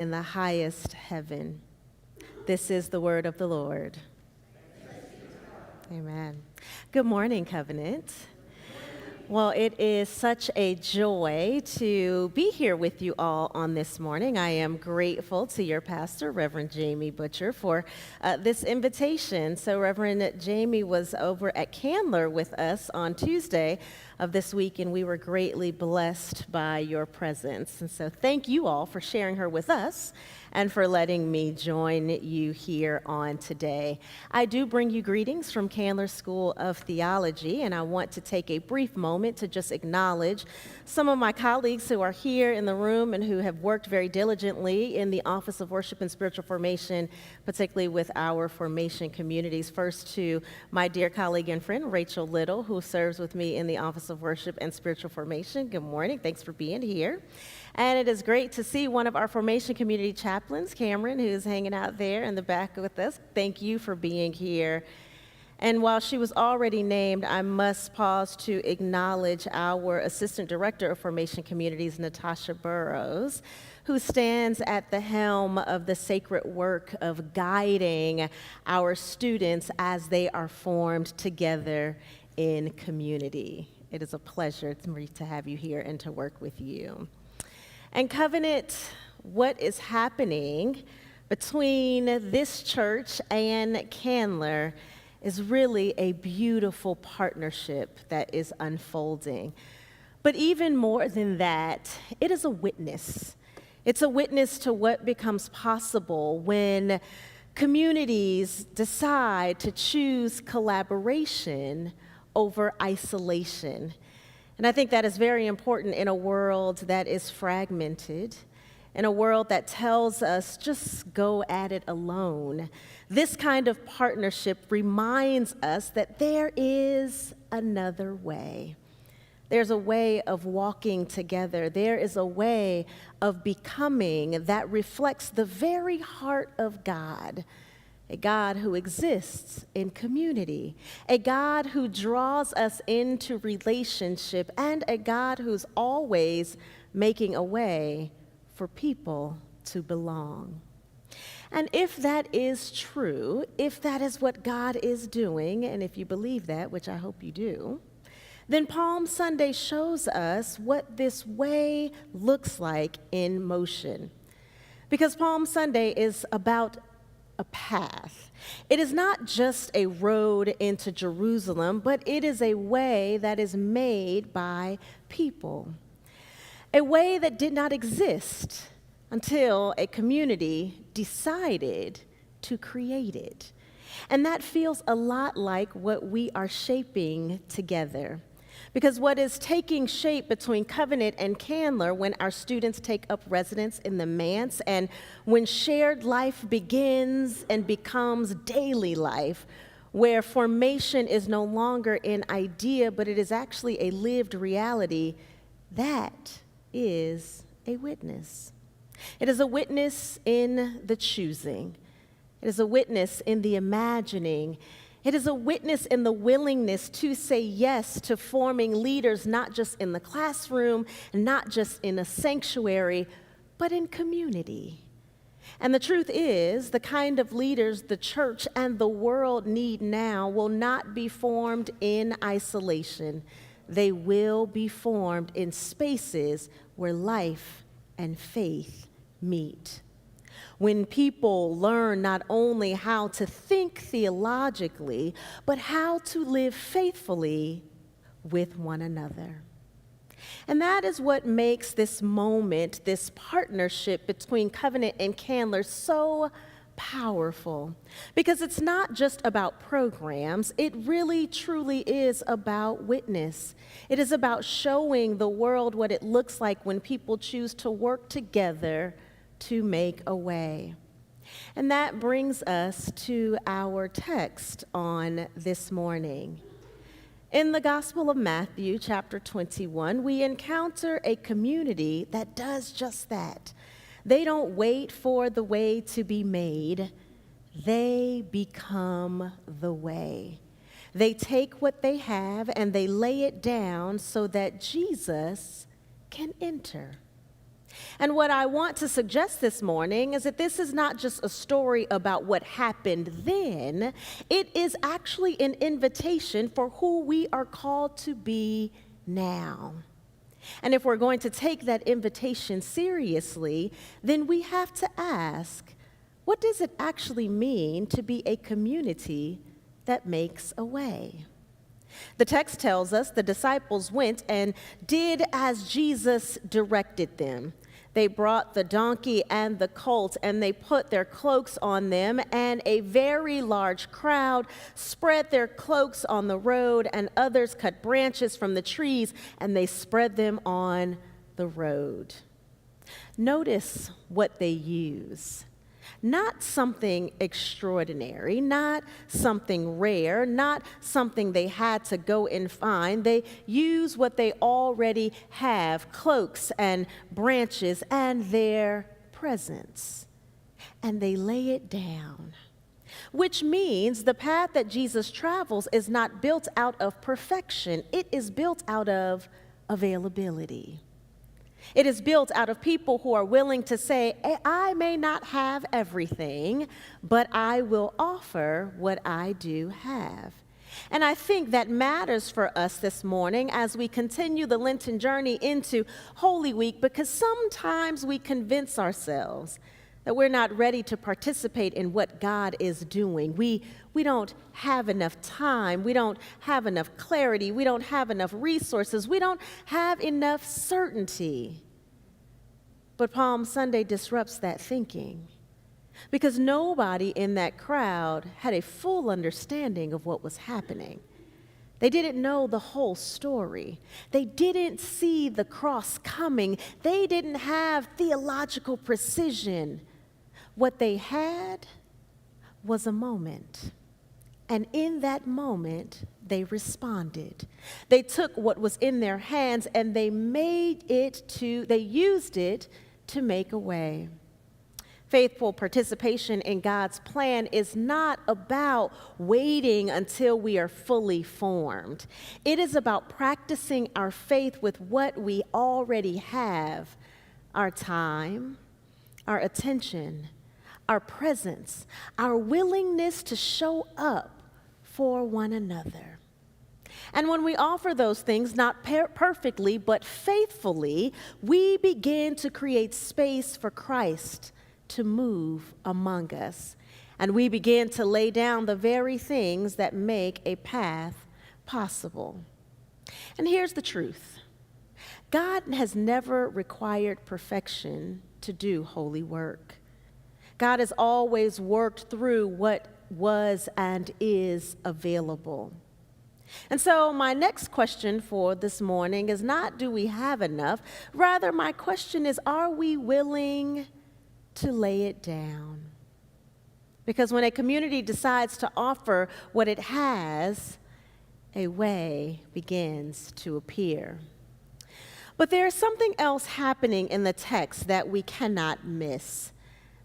in the highest heaven. This is the word of the Lord. Amen. Good morning, Covenant. Well, it is such a joy to be here with you all on this morning. I am grateful to your pastor, Reverend Jamie Butcher, for this invitation. So Reverend Jamie was over at Candler with us on Tuesday of this week, and we were greatly blessed by your presence. And so thank you all for sharing her with us and for letting me join you here on today. I do bring you greetings from Candler School of Theology, and I want to take a brief moment to just acknowledge some of my colleagues who are here in the room and who have worked very diligently in the Office of Worship and Spiritual Formation, particularly with our formation communities. First, to my dear colleague and friend, Rachel Little, who serves with me in the Office of Worship and Spiritual Formation. Good morning. Thanks for being here. And it is great to see one of our formation community chaplains, Cameron, who's hanging out there in the back with us. Thank you for being here. And while she was already named, I must pause to acknowledge our Assistant Director of Formation Communities, Natasha Burrows, who stands at the helm of the sacred work of guiding our students as they are formed together in community. It is a pleasure to have you here and to work with you. And Covenant, what is happening between this church and Candler is really a beautiful partnership that is unfolding. But even more than that, it is a witness. It's a witness to what becomes possible when communities decide to choose collaboration over isolation. And I think that is very important in a world that is fragmented, in a world that tells us just go at it alone. This kind of partnership reminds us that there is another way. There's a way of walking together. There is a way of becoming that reflects the very heart of God. A God who exists in community, a God who draws us into relationship, and a God who's always making a way for people to belong. And if that is true, if that is what God is doing, and if you believe that, which I hope you do, then Palm Sunday shows us what this way looks like in motion. Because Palm Sunday is about a path. It is not just a road into Jerusalem, but it is a way that is made by people. A way that did not exist until a community decided to create it. And that feels a lot like what we are shaping together. Because what is taking shape between Covenant and Candler when our students take up residence in the manse and when shared life begins and becomes daily life, where formation is no longer an idea, but it is actually a lived reality, that is a witness. It is a witness in the choosing. It is a witness in the imagining. It is a witness in the willingness to say yes to forming leaders, not just in the classroom, not just in a sanctuary, but in community. And the truth is, the kind of leaders the church and the world need now will not be formed in isolation. They will be formed in spaces where life and faith meet. When people learn not only how to think theologically, but how to live faithfully with one another. And that is what makes this moment, this partnership between Covenant and Candler so powerful. Because it's not just about programs, it really truly is about witness. It is about showing the world what it looks like when people choose to work together to make a way. And that brings us to our text on this morning. In the Gospel of Matthew, chapter 21, we encounter a community that does just that. They don't wait for the way to be made. They become the way. They take what they have and they lay it down so that Jesus can enter. And what I want to suggest this morning is that this is not just a story about what happened then, it is actually an invitation for who we are called to be now. And if we're going to take that invitation seriously, then we have to ask, what does it actually mean to be a community that makes a way? The text tells us the disciples went and did as Jesus directed them. They brought the donkey and the colt, and they put their cloaks on them, and a very large crowd spread their cloaks on the road, and others cut branches from the trees, and they spread them on the road. Notice what they use. Not something extraordinary, not something rare, not something they had to go and find. They use what they already have, cloaks and branches and their presence, and they lay it down, which means the path that Jesus travels is not built out of perfection. It is built out of availability. It is built out of people who are willing to say, I may not have everything, but I will offer what I do have. And I think that matters for us this morning as we continue the Lenten journey into Holy Week, because sometimes we convince ourselves that we're not ready to participate in what God is doing. We don't have enough time. We don't have enough clarity. We don't have enough resources. We don't have enough certainty. But Palm Sunday disrupts that thinking, because nobody in that crowd had a full understanding of what was happening. They didn't know the whole story. They didn't see the cross coming. They didn't have theological precision. What they had was a moment. And in that moment, they responded. They took what was in their hands and they used it to make a way. Faithful participation in God's plan is not about waiting until we are fully formed. It is about practicing our faith with what we already have: our time, our attention, our presence, our willingness to show up for one another. And when we offer those things, not perfectly, but faithfully, we begin to create space for Christ to move among us. And we begin to lay down the very things that make a path possible. And here's the truth: God has never required perfection to do holy work. God has always worked through what was and is available. And so my next question for this morning is not, do we have enough? Rather, my question is, are we willing to lay it down? Because when a community decides to offer what it has, a way begins to appear. But there is something else happening in the text that we cannot miss.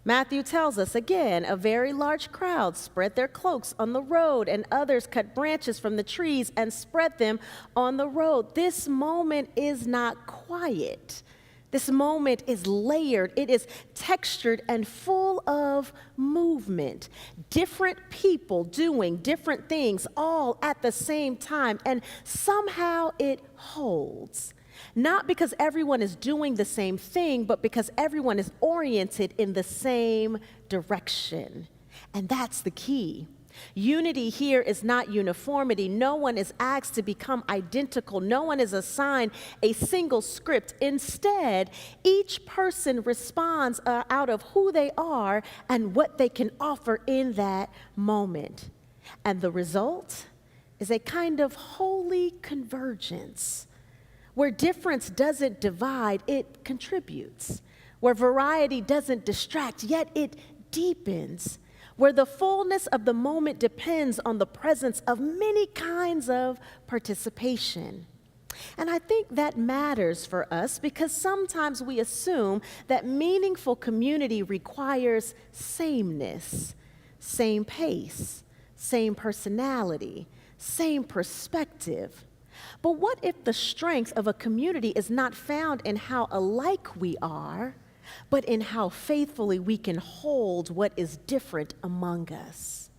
Matthew tells us again, a very large crowd spread their cloaks on the road, and others cut branches from the trees and spread them on the road. This moment is not quiet. This moment is layered. It is textured and full of movement. Different people doing different things all at the same time, and somehow it holds. Not because everyone is doing the same thing, but because everyone is oriented in the same direction. And that's the key. Unity here is not uniformity. No one is asked to become identical. No one is assigned a single script. Instead, each person responds out of who they are and what they can offer in that moment. And the result is a kind of holy convergence, where difference doesn't divide, it contributes. Where variety doesn't distract, yet it deepens. Where the fullness of the moment depends on the presence of many kinds of participation. And I think that matters for us because sometimes we assume that meaningful community requires sameness, same pace, same personality, same perspective. But what if the strength of a community is not found in how alike we are, but in how faithfully we can hold what is different among us?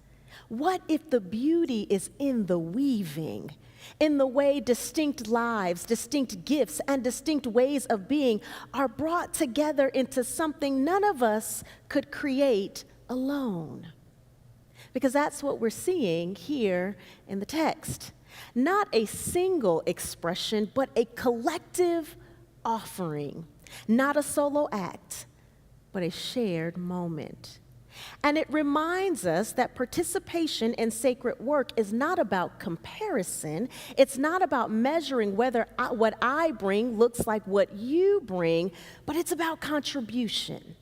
What if the beauty is in the weaving, in the way distinct lives, distinct gifts, and distinct ways of being are brought together into something none of us could create alone? Because that's what we're seeing here in the text. Not a single expression, but a collective offering. Not a solo act, but a shared moment. And it reminds us that participation in sacred work is not about comparison. It's not about measuring whether what I bring looks like what you bring, but it's about contribution.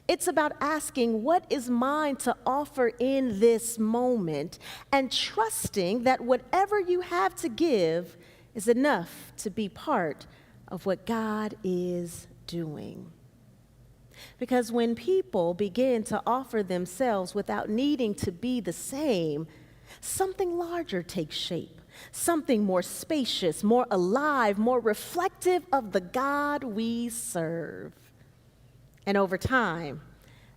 It's about asking, what is mine to offer in this moment, and trusting that whatever you have to give is enough to be part of what God is doing. Because when people begin to offer themselves without needing to be the same, something larger takes shape, something more spacious, more alive, more reflective of the God we serve. And over time,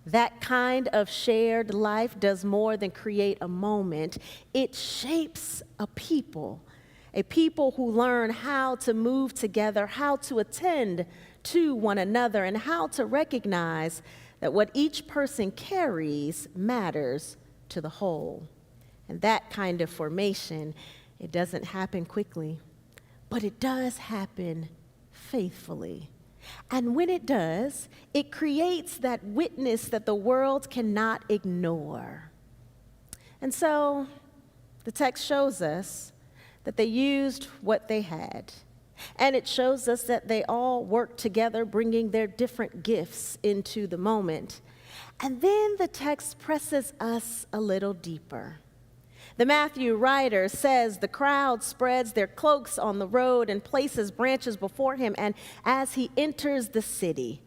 that kind of shared life does more than create a moment. It shapes a people who learn how to move together, how to attend to one another, and how to recognize that what each person carries matters to the whole. And that kind of formation, it doesn't happen quickly, but it does happen faithfully. And when it does, it creates that witness that the world cannot ignore. And so the text shows us that they used what they had. And it shows us that they all worked together, bringing their different gifts into the moment. And then the text presses us a little deeper. The Matthew writer says the crowd spreads their cloaks on the road and places branches before him, and as he enters the city,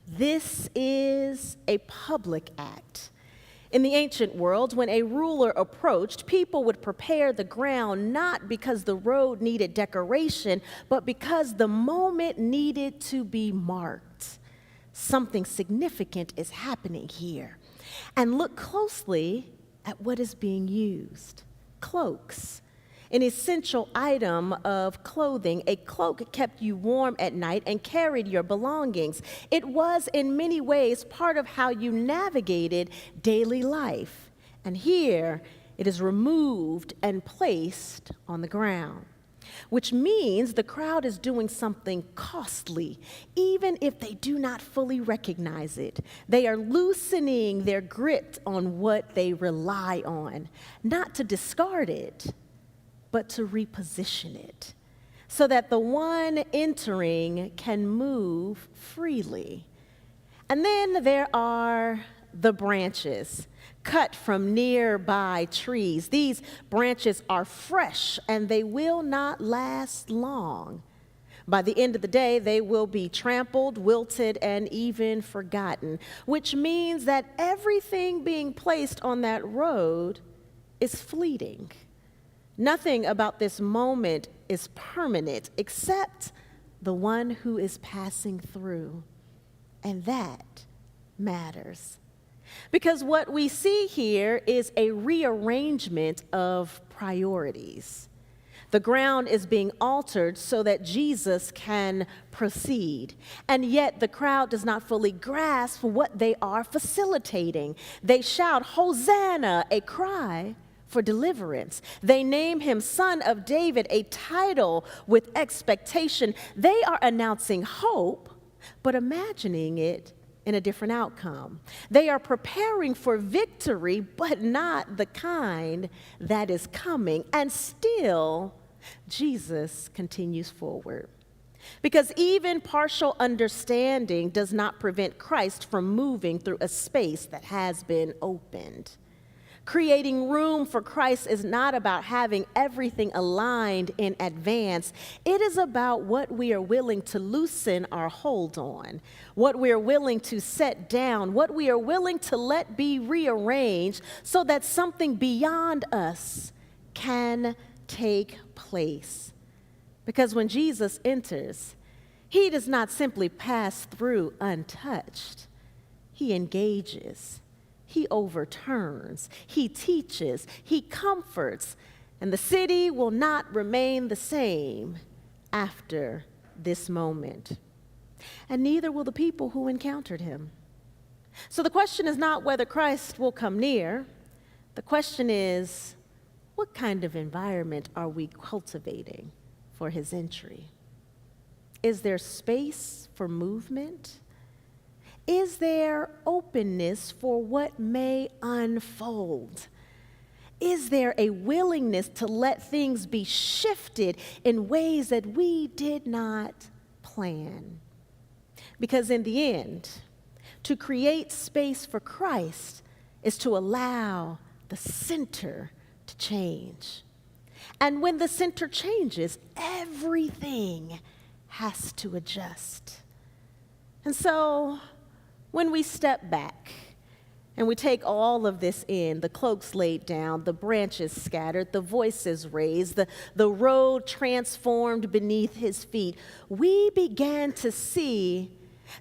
this is a public act. In the ancient world, when a ruler approached, people would prepare the ground not because the road needed decoration, but because the moment needed to be marked. Something significant is happening here. And look closely at what is being used. Cloaks, an essential item of clothing. A cloak kept you warm at night and carried your belongings. It was in many ways part of how you navigated daily life. And here it is removed and placed on the ground, which means the crowd is doing something costly, even if they do not fully recognize it. They are loosening their grip on what they rely on, not to discard it, but to reposition it, so that the one entering can move freely. And then there are the branches cut from nearby trees. These branches are fresh and they will not last long. By the end of the day, they will be trampled, wilted, and even forgotten, which means that everything being placed on that road is fleeting. Nothing about this moment is permanent except the one who is passing through. And that matters. Because what we see here is a rearrangement of priorities. The ground is being altered so that Jesus can proceed. And yet the crowd does not fully grasp what they are facilitating. They shout, "Hosanna," a cry for deliverance. They name him Son of David, a title with expectation. They are announcing hope, but imagining it in a different outcome. They are preparing for victory, but not the kind that is coming. And still, Jesus continues forward. Because even partial understanding does not prevent Christ from moving through a space that has been opened. Creating room for Christ is not about having everything aligned in advance. It is about what we are willing to loosen our hold on, what we are willing to set down, what we are willing to let be rearranged so that something beyond us can take place. Because when Jesus enters, he does not simply pass through untouched. He engages, he overturns, he teaches, he comforts, and the city will not remain the same after this moment. And neither will the people who encountered him. So the question is not whether Christ will come near. The question is, what kind of environment are we cultivating for his entry? Is there space for movement? Is there openness for what may unfold? Is there a willingness to let things be shifted in ways that we did not plan? Because in the end, to create space for Christ is to allow the center to change. And when the center changes, everything has to adjust. And so when we step back and we take all of this in, the cloaks laid down, the branches scattered, the voices raised, the road transformed beneath his feet, we began to see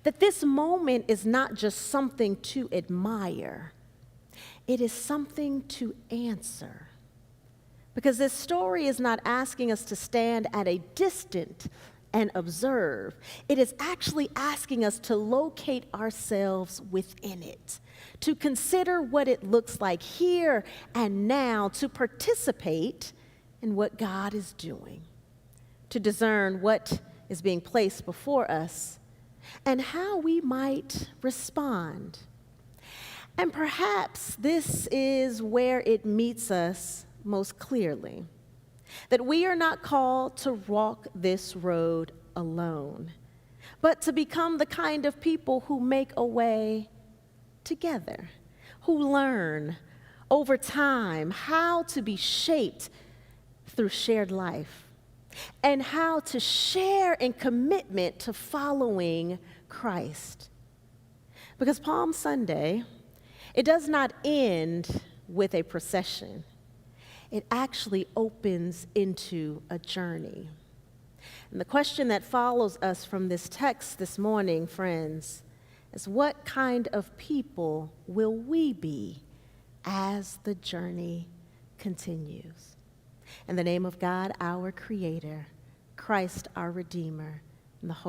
that this moment is not just something to admire, it is something to answer. Because this story is not asking us to stand at a distance and observe. It is actually asking us to locate ourselves within it, to consider what it looks like here and now, to participate in what God is doing, to discern what is being placed before us and how we might respond. And perhaps this is where it meets us most clearly. That we are not called to walk this road alone, but to become the kind of people who make a way together, who learn over time how to be shaped through shared life, and how to share in commitment to following Christ. Because Palm Sunday, it does not end with a procession. It actually opens into a journey. And the question that follows us from this text this morning, friends, is what kind of people will we be as the journey continues? In the name of God, our Creator, Christ, our Redeemer, and the Holy